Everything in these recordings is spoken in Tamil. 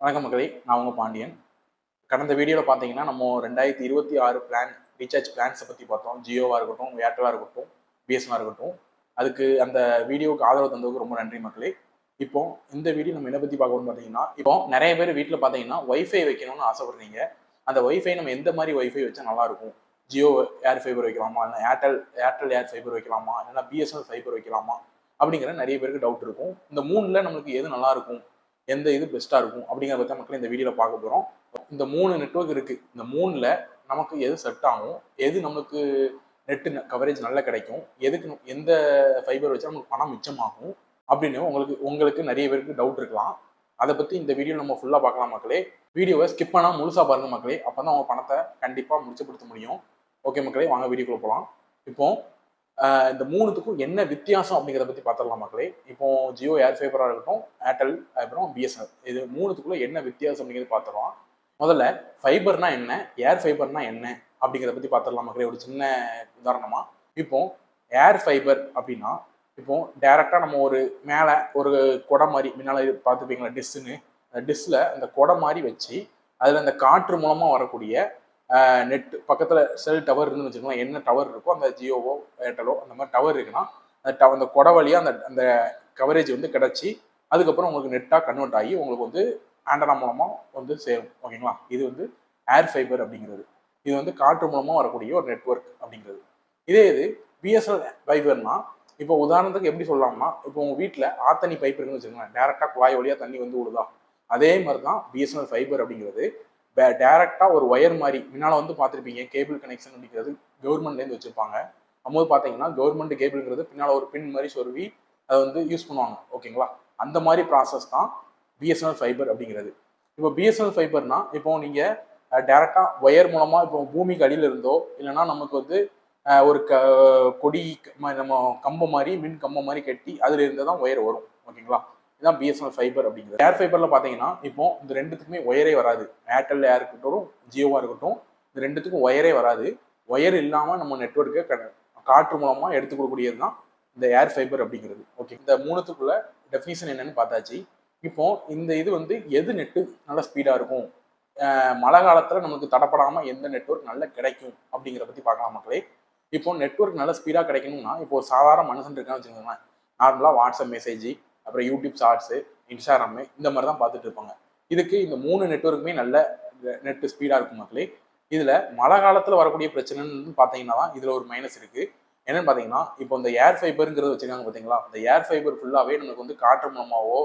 வணக்கம் மக்களே, நான் உங்கள் பாண்டியன். கடந்த வீடியோவில் பார்த்தீங்கன்னா நம்ம 2026 பிளான் ரீசார்ஜ் பிளான்ஸை பற்றி பார்த்தோம். ஜியோவாக இருக்கட்டும், ஏர்டெல்லாக இருக்கட்டும், பிஎஸ்என்ஆர் இருக்கட்டும். அதுக்கு அந்த வீடியோவுக்கு ஆதரவு தந்ததுக்கு ரொம்ப நன்றி மக்களே. இப்போ இந்த வீடியோ நம்ம என்ன பற்றி பார்க்கணும்னு பார்த்தீங்கன்னா, இப்போ நிறைய பேர் வீட்டில் பார்த்தீங்கன்னா ஒய்ஃபை வைக்கணும்னு ஆசைப்படுறீங்க. அந்த ஒய்ஃபை நம்ம எந்த மாதிரி ஒய்ஃபை வச்சா நல்லாயிருக்கும்? ஜியோ ஏர் ஃபைபர் வைக்கலாமா, இல்லை ஏர்டெல் ஏர் ஃபைபர் வைக்கலாமா, இல்லைன்னா பிஎஸ்என்எல் ஃபைபர் வைக்கலாமா அப்படிங்கிற நிறைய பேருக்கு டவுட் இருக்கும். இந்த மூணில் நம்மளுக்கு எது நல்லா இருக்கும், எந்த இது பெஸ்ட்டாக இருக்கும் அப்படிங்கிறத பற்றி மக்கள் இந்த வீடியோவில் பார்க்க போகிறோம். இந்த 3 நெட்வொர்க் இருக்குது. இந்த 3ல் நமக்கு எது செட் ஆகும், எது நம்மளுக்கு நெட்டு கவரேஜ் நல்லா கிடைக்கும், எதுக்கு எந்த ஃபைபர் வச்சா நமக்கு பணம் மிச்சமாகும் அப்படின்னு உங்களுக்கு நிறைய பேருக்கு டவுட் இருக்கலாம். அதை பற்றி இந்த வீடியோ நம்ம ஃபுல்லாக பார்க்கலாம் மக்களே. வீடியோவை ஸ்கிப் பண்ணால் முழுசாக பாருங்கள் மக்களே. அப்போ தான் அவங்க பணத்தை கண்டிப்பாக முடிச்சப்படுத்த முடியும். ஓகே மக்களே, வாங்க வீடியோக்குள்ளே போகலாம். இப்போ இந்த 3த்துக்கும் என்ன வித்தியாசம் அப்படிங்கிறத பற்றி பார்த்துடலாம் மக்களே. இப்போ ஜியோ ஏர் ஃபைபராக இருக்கட்டும், ஏர்டெல், அப்புறம் பிஎஸ்என்எல், இது 3த்துக்குள்ள என்ன வித்தியாசம் அப்படிங்கிறது பார்த்துடலாம். முதல்ல ஃபைபர்னா என்ன, ஏர் ஃபைபர்னா என்ன அப்படிங்கிறத பற்றி பார்த்துடலாம் மக்களே. ஒரு சின்ன உதாரணமாக, இப்போ ஏர் ஃபைபர் அப்படின்னா, இப்போ டைரெக்டாக நம்ம ஒரு மேலே ஒரு கொடை மாதிரி முன்னால் பார்த்துப்பீங்களா டிஷ்ஷுன்னு, அந்த டிஷ்ஷில் அந்த கொடை மாதிரி வச்சு அதில் அந்த காற்று மூலமாக வரக்கூடிய நெட் பக்கத்தில் செல் டவர் இருந்துன்னு வச்சுக்கோங்களேன். என்ன டவர் இருக்கோ, அந்த ஜியோவோ ஏர்டெலோ அந்த மாதிரி டவர் இருக்குன்னா அந்த கொடை வழியாக அந்த கவரேஜ் வந்து கிடச்சி அதுக்கப்புறம் உங்களுக்கு நெட்டாக கன்வெர்ட் ஆகி உங்களுக்கு வந்து ஆண்டனா மூலமாக வந்து சேரும். ஓகேங்களா? இது வந்து ஏர் ஃபைபர் அப்படிங்கிறது. இது வந்து காற்று மூலமாக வரக்கூடிய ஒரு நெட்வொர்க் அப்படிங்கிறது. இது பிஎஸ்என்எல் ஃபைபர்னா, இப்போ உதாரணத்துக்கு எப்படி சொல்லலாம்னா, இப்போ உங்கள் வீட்டில் ஆத்தனி பைப் இருக்குன்னு வச்சுக்கோங்களேன். டேரெக்டாக குழாய் வழியாக தண்ணி வந்து விழுதா, அதே மாதிரி தான் பிஎஸ்என்எல் ஃபைபர் அப்படிங்கிறது. டேரெக்டாக ஒரு ஒயர் மாதிரி முன்னால் வந்து பார்த்துருப்பீங்க. கேபிள் கனெக்ஷன் அப்படிங்கிறது கவர்மெண்ட்லேருந்து வச்சுருப்பாங்க. அப்போது பார்த்தீங்கன்னா கவர்மெண்ட் கேபிள்ங்கிறது பின்னால் ஒரு பின் மாதிரி சொருவி அதை வந்து யூஸ் பண்ணுவாங்க. ஓகேங்களா? அந்த மாதிரி ப்ராசஸ் தான் பிஎஸ்என்எல் ஃபைபர் அப்படிங்கிறது. இப்போ பிஎஸ்என்எல் ஃபைபர்னா, இப்போ நீங்கள் டேரெக்டாக ஒயர் மூலமாக இப்போ பூமிக்கு அடியில் இருந்தோ, இல்லைன்னா நமக்கு வந்து ஒரு கொடி நம்ம கம்பம் மாதிரி, மின் கம்பம் மாதிரி கட்டி அதில் இருந்து தான் ஒயர் வரும். ஓகேங்களா? இதுதான் பிஎஸ்என்எல் ஃபைபர் அப்படிங்கிறது. ஏர் ஃபைபரில் பார்த்தீங்கன்னா, இப்போ இந்த ரெண்டுத்துக்குமே ஒயரே வராது. ஏர்டெல் ஏர் இருக்கட்டும், ஜியோவாக இருக்கட்டும், இந்த ரெண்டுத்துக்கும் ஒயரே வராது. ஒயர் இல்லாமல் நம்ம நெட்வொர்க்கை காற்று மூலமாக எடுத்து கொடுக்கக்கூடியது தான் இந்த ஏர் ஃபைபர் அப்படிங்கிறது. ஓகே, இந்த 3த்துக்குள்ள டெஃபினிஷன் என்னன்னு பார்த்தாச்சு. இப்போ இந்த இது வந்து எது நெட்டு நல்ல ஸ்பீடாக இருக்கும், மழை காலத்தில் நமக்கு தடப்படாமல் எந்த நெட்வொர்க் நல்லா கிடைக்கும் அப்படிங்கிறத பற்றி பார்க்கலாம் மக்களே. இப்போ நெட்வொர்க் நல்ல ஸ்பீடாக கிடைக்கணும்னா, இப்போ ஒரு சாதாரண மனுஷன் இருக்கான்னு வச்சுக்கோங்களேன். நார்மலாக வாட்ஸ்அப் மெசேஜ், அப்புறம் யூடியூப் ஷார்ட்ஸு, இன்ஸ்டாகிராமு, இந்த மாதிரி தான் பார்த்துட்டு இருப்பாங்க. இதுக்கு இந்த 3 நெட்வொர்க்குமே நல்ல நெட்டு ஸ்பீடாக இருக்கும் மக்களே. இதில் மழை காலத்தில் வரக்கூடிய பிரச்சனைன்னு பார்த்தீங்கன்னா தான் இதில் ஒரு மைனஸ் இருக்குது. என்னென்னு பார்த்தீங்கன்னா, இப்போ இந்த ஏர் ஃபைபருங்கிறது வச்சுருக்காங்க பார்த்தீங்களா, இந்த ஏர் ஃபைபர் ஃபுல்லாகவே நமக்கு வந்து காற்று மூலமாகவோ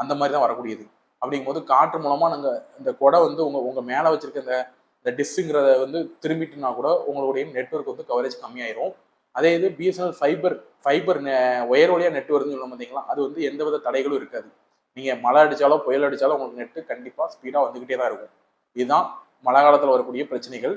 அந்த மாதிரி தான் வரக்கூடியது. அப்படிங்கும்போது காற்று மூலமாக நாங்கள் இந்த கொடை வந்து உங்கள் மேலே வச்சுருக்க இந்த டிஷ்ஷுங்கிறத வந்து திரும்பிட்டுனா கூட உங்களுடைய நெட்வொர்க் வந்து கவரேஜ் கம்மியாயிரும். அதே இது பிஎஸ்என்எல் ஃபைபர் ஒயர் வழியாக நெட்வொர்க்னு சொல்ல பார்த்தீங்களா, அது வந்து எந்த வித தடைகளும் இருக்காது. நீங்கள் மழை அடித்தாலோ புயல் அடித்தாலும் உங்களுக்கு நெட்டு கண்டிப்பாக ஸ்பீடாக வந்துக்கிட்டே தான் இருக்கும். இதுதான் மழை காலத்தில் வரக்கூடிய பிரச்சனைகள்.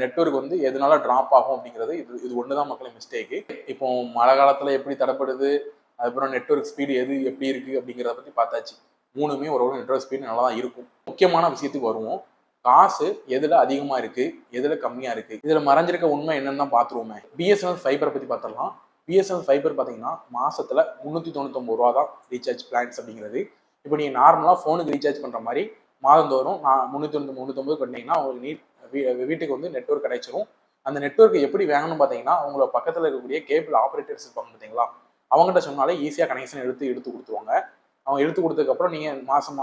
நெட்வொர்க் வந்து எதனால ட்ராப் ஆகும் அப்படிங்கிறது இது ஒன்று தான் மக்களே மிஸ்டேக்கு. இப்போ மழை காலத்தில் எப்படி தடைப்படுது, அதுக்கப்புறம் நெட்வொர்க் ஸ்பீடு எப்படி இருக்குது அப்படிங்கிறத பற்றி பார்த்தாச்சு. 3மே ஒரு நெட்வொர்க் ஸ்பீடு நல்லா தான் இருக்கும். முக்கியமான விஷயத்துக்கு வருவோம். காசு எதில் அதிகமாக இருக்குது, எதில் கம்மியாக இருக்குது, இதில் மறைஞ்சிருக்க உண்மை என்னன்னு தான் பார்த்துருவோமே. பிஎஸ்என்எல் ஃபைபரை பற்றி பார்த்துடலாம். பிஎஸ்என்எல் ஃபைபர் பார்த்தீங்கன்னா மாதத்தில் 399 ரூபா தான் ரீசார்ஜ் பிளான்ஸ் அப்படிங்கிறது. இப்போ நீங்கள் நார்மலாக ஃபோனுக்கு ரீசார்ஜ் பண்ணுற மாதிரி மாதந்தோறும் 399 கட்டினீங்கன்னா உங்களுக்கு வீட்டுக்கு வந்து நெட்வொர்க் கிடைச்சிரும். அந்த நெட்வொர்க் எப்படி வேணும்னு பார்த்தீங்கன்னா, உங்களோட பக்கத்தில் இருக்கக்கூடிய கேபிள் ஆப்ரேட்டர்ஸ் இருப்பாங்க பார்த்தீங்களா, அவங்ககிட்ட சொன்னாலே ஈஸியாக கனெக்ஷன் எடுத்து கொடுத்துருவாங்க. அவங்க எடுத்து கொடுத்ததுக்கப்புறம் நீங்கள் மாதம்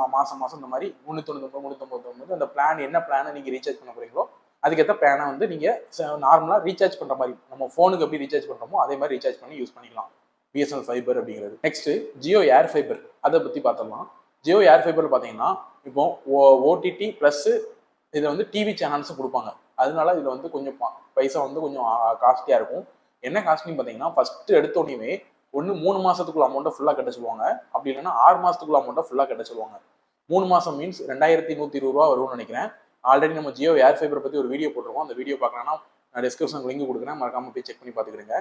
இந்த மாதிரி 399 அந்த பிளான் என்ன பிளானை நீங்கள் ரீசார்ஜ் பண்ண போகிறீங்களோ அதுக்கேற்ற பிளானை வந்து நீங்கள் நார்மலாக ரீசார்ஜ் பண்ணுற மாதிரி நம்ம ஃபோனுக்கு எப்படி ரீசார்ஜ் பண்ணுறோமோ அதே மாதிரி ரீசார்ஜ் பண்ணி யூஸ் பண்ணிக்கலாம் பிஎஸ்என்எல் ஃபைபர் அப்படிங்கிறது. நெக்ஸ்ட்டு ஜியோ ஏர் ஃபைபர், அதை பற்றி பார்த்துடலாம். ஜியோ ஏர் ஃபைபர் பார்த்தீங்கன்னா, இப்போ ஓடிடி ப்ளஸ் இதில் வந்து டிவி சேனல்ஸும் கொடுப்பாங்க. அதனால இதில் வந்து கொஞ்சம் பைசா வந்து கொஞ்சம் காஸ்ட்லியாக இருக்கும். என்ன காஸ்ட்லின்னு பார்த்தீங்கன்னா, ஃபஸ்ட்டு எடுத்தோடனே ஒன்று 3 மாதத்துக்குள்ள அமௌண்ட்டை ஃபுல்லாக கட்ட சொல்லுவாங்க. அப்படி இல்லைன்னா 6 மாதத்துக்குள்ள அமௌண்ட்டை ஃபுல்லாக கட்ட சொல்லுவாங்க. 3 மாதம் மீன்ஸ் 2120 ரூபா வரும்னு நினைக்கிறேன். ஆல்ரெடி நம்ம ஜியோ ஏர் ஃபைபரை பற்றி ஒரு வீடியோ போட்டிருக்கோம். அந்த வீடியோ பார்க்கலாம்னா நான் டிஸ்கிரிப்ஷனுக்கு லிங்க் கொடுக்குறேன், மறக்காமல் போய் செக் பண்ணி பார்த்துக்கிடுங்க.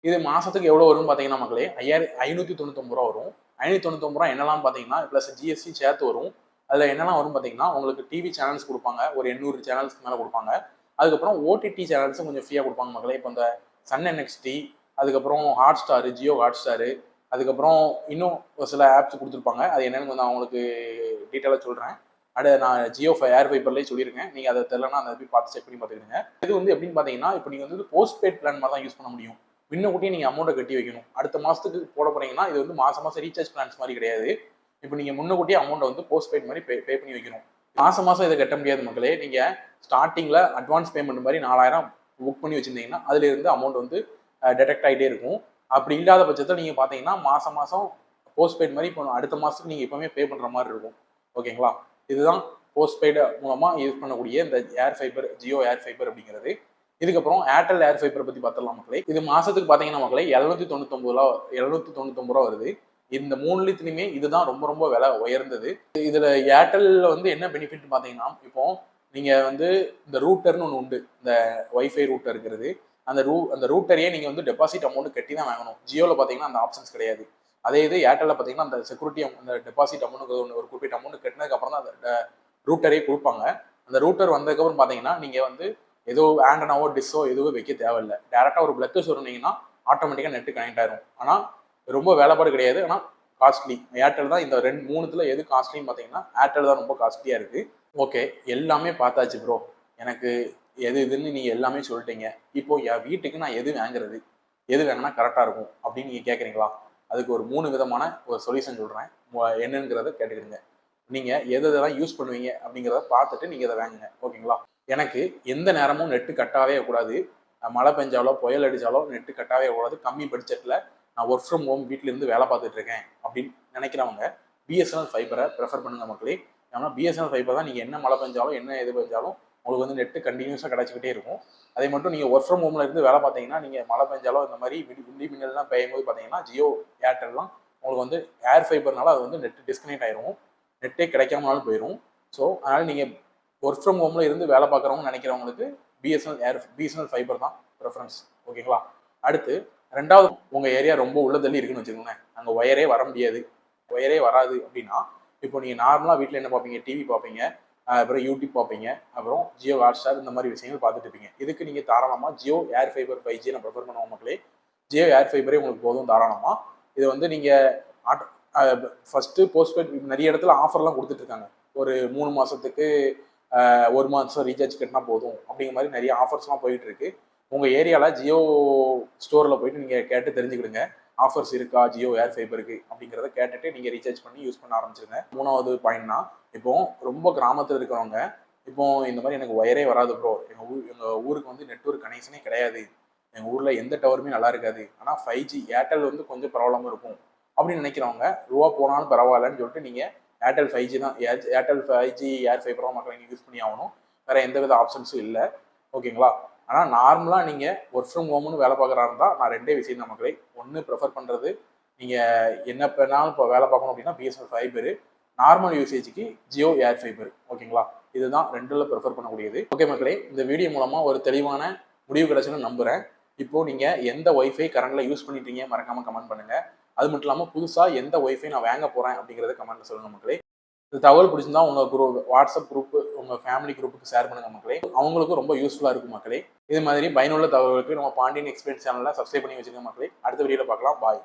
இது மாதத்துக்கு எவ்வளோ வரும்னு பார்த்தீங்கன்னா மக்களே, 599 ரூபா வரும். 599 ரூபா என்னெல்லாம் பார்த்தீங்கன்னா ப்ளஸ் ஜிஎஸ்டி சேர்த்து வரும். அதில் என்னெல்லாம் வரும் பார்த்தீங்கன்னா, உங்களுக்கு டிவி சேனல்ஸ் கொடுப்பாங்க, ஒரு 800 சேனல்ஸ்க்கு மேலே கொடுப்பாங்க. அதுக்கப்புறம் ஓடிடி சேனல்ஸும் கொஞ்சம் ஃப்ரீயாக கொடுப்பாங்க மக்களே. இப்போ இந்த சன் என்எக்ஸ்டி, அதுக்கப்புறம் hot star, Jio hot star, அதுக்கப்புறம் இன்னும் ஒரு சில ஆப்ஸ் கொடுத்துருப்பாங்க. அது என்னன்னு வந்து அவங்களுக்கு டீட்டெயிலாக சொல்கிறேன். நான் ஜியோ ஏர் ஃபைபர்லேயே சொல்லியிருக்கேன். நீங்கள் அதை தெரியலன்னா அதை போய் பார்த்து செக் பண்ணி பார்த்துக்கிடுங்க. இது வந்து எப்படின்னு பார்த்தீங்கன்னா, இப்போ நீங்கள் வந்து போஸ்ட் பெய்ட் பிளான் மாதிரி தான் யூஸ் பண்ண முடியும். முன்னக்கூட்டியே நீங்கள் அமௌண்ட்டை கட்டி வைக்கணும். அடுத்த மாதத்துக்கு போட போறீங்கன்னா இது வந்து மாதம் மாதம் ரீசார்ஜ் பிளான்ஸ் மாதிரி கிடையாது. இப்போ நீங்கள் முன்னக்கூட்டியே அமௌண்ட்டை வந்து போஸ்ட் பெய்ட் மாதிரி பே பண்ணி வைக்கணும். மாதம் மாதம் இதை கட்ட முடியாது மக்களே. நீங்கள் ஸ்டார்டிங்கில் அட்வான்ஸ் பேமெண்ட் மாதிரி 4000 புக் பண்ணி வச்சுருந்தீங்கன்னா அதுலேருந்து அமௌண்ட் வந்து டிடெக்ட் ஆகிட்டே இருக்கும். அப்படி இல்லாத பட்சத்தில் நீங்கள் பார்த்தீங்கன்னா மாதம் மாதம் போஸ்ட் பெய்ட் மாதிரி இப்போ அடுத்த மாதத்துக்கு நீங்கள் எப்போவுமே பே பண்ணுற மாதிரி இருக்கும். ஓகேங்களா? இதுதான் போஸ்ட் பெய்டு மூலமாக யூஸ் பண்ணக்கூடிய இந்த ஏர் ஃபைபர், ஜியோ ஏர் ஃபைபர் அப்படிங்கிறது. இதுக்கப்புறம் ஏர்டெல் ஏர் ஃபைபரை பற்றி பார்த்துடலாம் மக்களே. இது மாதத்துக்கு பார்த்தீங்கன்னா மக்களே 799 ரூபா வருது. இந்த 3 இதுதான் ரொம்ப ரொம்ப விலை உயர்ந்தது. இதில் ஏர்டெல்ல வந்து என்ன பெனிஃபிட் பார்த்தீங்கன்னா, இப்போ நீங்கள் வந்து இந்த ரூட்டர்னு ஒன்று உண்டு. இந்த வைஃபை ரூட்டர் இருக்கிறது. அந்த ரூட்டரையே நீங்கள் வந்து டெபாசிட் அமௌண்ட் கட்டி தான் வாங்கணும். ஜியோவில் பார்த்தீங்கன்னா அந்த ஆப்ஷன்ஸ் கிடையாது. அதே இது ஏர்டெல்ல பார்த்தீங்கன்னா அந்த செக்யூரிட்டி அந்த டெபாசிட் அமௌண்ட் ஒரு குறிப்பிட்ட அமௌண்ட் கட்டினதுக்கு அப்புறம் தான் அந்த ரூட்டரே கொடுப்பாங்க. அந்த ரூட்டர் வந்ததுக்கப்புறம் பார்த்தீங்கன்னா நீங்கள் வந்து ஏதோ ஆண்டனாவோ டிஸ்ஸோ எதுவும் வைக்க தேவையில்லை. டேரெக்டாக ஒரு பிளக்கு சொன்னீங்கன்னா ஆட்டோமேட்டிக்காக நெட்டு கனெக்ட் ஆயிரும். ஆனால் ரொம்ப வேலைப்பாடு கிடையாது. ஆனால் காஸ்ட்லி. ஏர்டெல் தான் இந்த 3 எது காஸ்ட்லின்னு பார்த்தீங்கன்னா ஏர்டெல் தான் ரொம்ப காஸ்ட்லியாக இருக்குது. ஓகே, எல்லாமே பார்த்தாச்சு ப்ரோ. எனக்கு எது இதுன்னு நீங்கள் எல்லாமே சொல்லிட்டீங்க. இப்போ என் வீட்டுக்கு நான் எது வாங்குறது, எது வாங்கினா கரெக்டாக இருக்கும் அப்படின்னு நீங்கள் கேட்குறீங்களா? அதுக்கு ஒரு 3 விதமான ஒரு சொல்யூஷன் சொல்கிறேன். என்னங்கிறத கேட்டுக்கிடுங்க. நீங்கள் எதெல்லாம் யூஸ் பண்ணுவீங்க அப்படிங்கிறத பார்த்துட்டு நீங்கள் இதை வாங்குங்க. ஓகேங்களா? எனக்கு எந்த நேரமும் நெட்டு கட்டாவே கூடாது. மழை பெஞ்சாலோ புயல் அடித்தாலோ நெட்டு கட்டாவே கூடாது. கம்மி பட்ஜெட்டில் நான் ஒர்க் ஃப்ரம் ஹோம் வீட்டிலேருந்து வேலை பார்த்துட்டு இருக்கேன் அப்படின்னு நினைக்கிறவங்க பிஎஸ்என்எல் ஃபைபரை ப்ரிஃபர் பண்ணுங்க மக்களே. ஏன்னா பிஎஸ்என்எல் ஃபைபர் தான் நீங்கள் என்ன மழை பெஞ்சாலும் என்ன எது பெஞ்சாலும் உங்களுக்கு வந்து நெட்டு கண்டினியூஸாக கிடச்சிக்கிட்டே இருக்கும். அதே மட்டும் நீங்கள் ஒர்க் ஃப்ரம் ஹோமில் இருந்து வேலை பார்த்தீங்கன்னா நீங்கள் மழை பெஞ்சாலோ இந்த மாதிரி இடி மின்னல்லாம் பெய்யும்போது பார்த்தீங்கன்னா ஜியோ ஏர்டெல்லாம் உங்களுக்கு வந்து ஏர் ஃபைபர்னால அது வந்து நெட்டு டிஸ்கனெக்ட் ஆயிரும். நெட்டே கிடைக்காமனாலும் போயிடும். ஸோ அதனால் நீங்கள் ஒர்க் ஃப்ரம் ஹோமில் இருந்து வேலை பார்க்குறவங்க நினைக்கிறவங்களுக்கு பிஎஸ்என்எல் ஃபைபர் தான் ப்ரிஃபரன்ஸ். ஓகேங்களா? அடுத்து ரெண்டாவது, உங்கள் ஏரியா ரொம்ப உள்ளதள்ளி இருக்குன்னு வச்சுக்கோங்களேன். அங்கே ஒயரே வர முடியாது, ஒயரே வராது அப்படின்னா இப்போ நீங்கள் நார்மலாக வீட்டில் என்ன பார்ப்பீங்க, டிவி பார்ப்பீங்க, அப்புறம் யூடியூப் பார்ப்பீங்க, அப்புறம் ஜியோ ஹாட்ஸ்டார் இந்த மாதிரி விஷயங்கள் பார்த்துட்டு இருப்பீங்க. இதுக்கு நீங்கள் தாராளமாக ஜியோ ஏர் ஃபைபர் 5G நான் ப்ரிஃபர் பண்ணுவோம் மக்களே. ஜியோ ஏர் ஃபைபரே உங்களுக்கு போதும் தாராளமாக. இது வந்து நீங்கள் ஃபஸ்ட்டு போஸ்ட்பெய்ட் நிறைய இடத்துல ஆஃபர்லாம் கொடுத்துட்ருக்காங்க. ஒரு 3 மாதத்துக்கு 1 மாதம் ரீசார்ஜ் கட்டினா போதும் அப்படிங்கிற மாதிரி நிறைய ஆஃபர்ஸ்லாம் போயிட்டு இருக்கு. உங்கள் ஏரியாவில் ஜியோ ஸ்டோரில் போயிட்டு நீங்கள் கேட்டு தெரிஞ்சுக்கிடுங்க. ஆஃபர்ஸ் இருக்கா ஜியோ ஏர் ஃபைபருக்கு அப்படிங்கிறத கேட்டுட்டு நீங்கள் ரீசார்ஜ் பண்ணி யூஸ் பண்ண ஆரம்பிச்சிருங்க. 3வது பாயிண்ட்னா, இப்போ ரொம்ப கிராமத்தில் இருக்கிறவங்க இப்போ இந்த மாதிரி எனக்கு ஒயரே வராது ப்ரோ, எங்கள் ஊருக்கு வந்து நெட்வொர்க் கனெக்ஷனே கிடையாது, எங்கள் ஊரில் எந்த டவருமே நல்லா இருக்காது, ஆனால் 5G ஏர்டெல் வந்து கொஞ்சம் ப்ராப்ளமாக இருக்கும் அப்படின்னு நினைக்கிறவங்க ரூபா போனாலும் பரவாயில்லன்னு சொல்லிட்டு நீங்கள் ஏர்டெல் 5G தான் ஏர்டெல் 5G ஏர் ஃபைபர் தான் மக்களை நீங்கள் யூஸ் பண்ணி ஆகணும். வேறு எந்த வித ஆப்ஷன்ஸும் இல்லை. ஓகேங்களா? ஆனால் நார்மலாக நீங்கள் ஒர்க் ஃப்ரம் ஹோம்னு வேலை பார்க்குறா இருந்தால் நான் 2 விஷயம் தான் மக்களே. ஒன்று ப்ரிஃபர் பண்ணுறது, நீங்கள் என்ன பண்ணாலும் இப்போ வேலை பார்க்கணும் அப்படின்னா பிஎஸ்என்எல் ஃபைபரு, நார்மல் யூசேஜுக்கு ஜியோ ஏர் ஃபைபர். ஓகேங்களா? இதுதான் 2ல் ப்ரிஃபர் பண்ணக்கூடியது. ஓகே மக்களே, இந்த வீடியோ மூலமாக ஒரு தெளிவான முடிவு கிடைச்சுன்னு நம்புகிறேன். இப்போது நீங்கள் எந்த ஒய்ஃபை கரண்டில் யூஸ் பண்ணிட்டீங்க மறக்காமல் கமெண்ட் பண்ணுங்கள். அது மட்டும் இல்லாமல் புதுசாக எந்த ஒய்ஃபை நான் வாங்க போகிறேன் அப்படிங்கிறத கமெண்ட்டில் சொல்லுங்கள் மக்களே. இந்த தகவல் பிடிச்சிருந்தா உங்கள் வாட்ஸ்அப் குரூப்பு, உங்கள் ஃபேமிலி குரூப்புக்கு ஷேர் பண்ணுங்க மக்களே. அவங்களுக்கும் ரொம்ப யூஸ்ஃபுல்லாக இருக்கும் மக்களே. இது மாதிரி பயனுள்ள தகவலுக்கு நம்ம பாண்டியன் எக்ஸ்பீரியன்ஸ் சேனலில் சப்ஸ்கிரைப் பண்ணி வச்சுருங்க மக்களே. அடுத்த வீடியோவில் பார்க்கலாம். பாய்.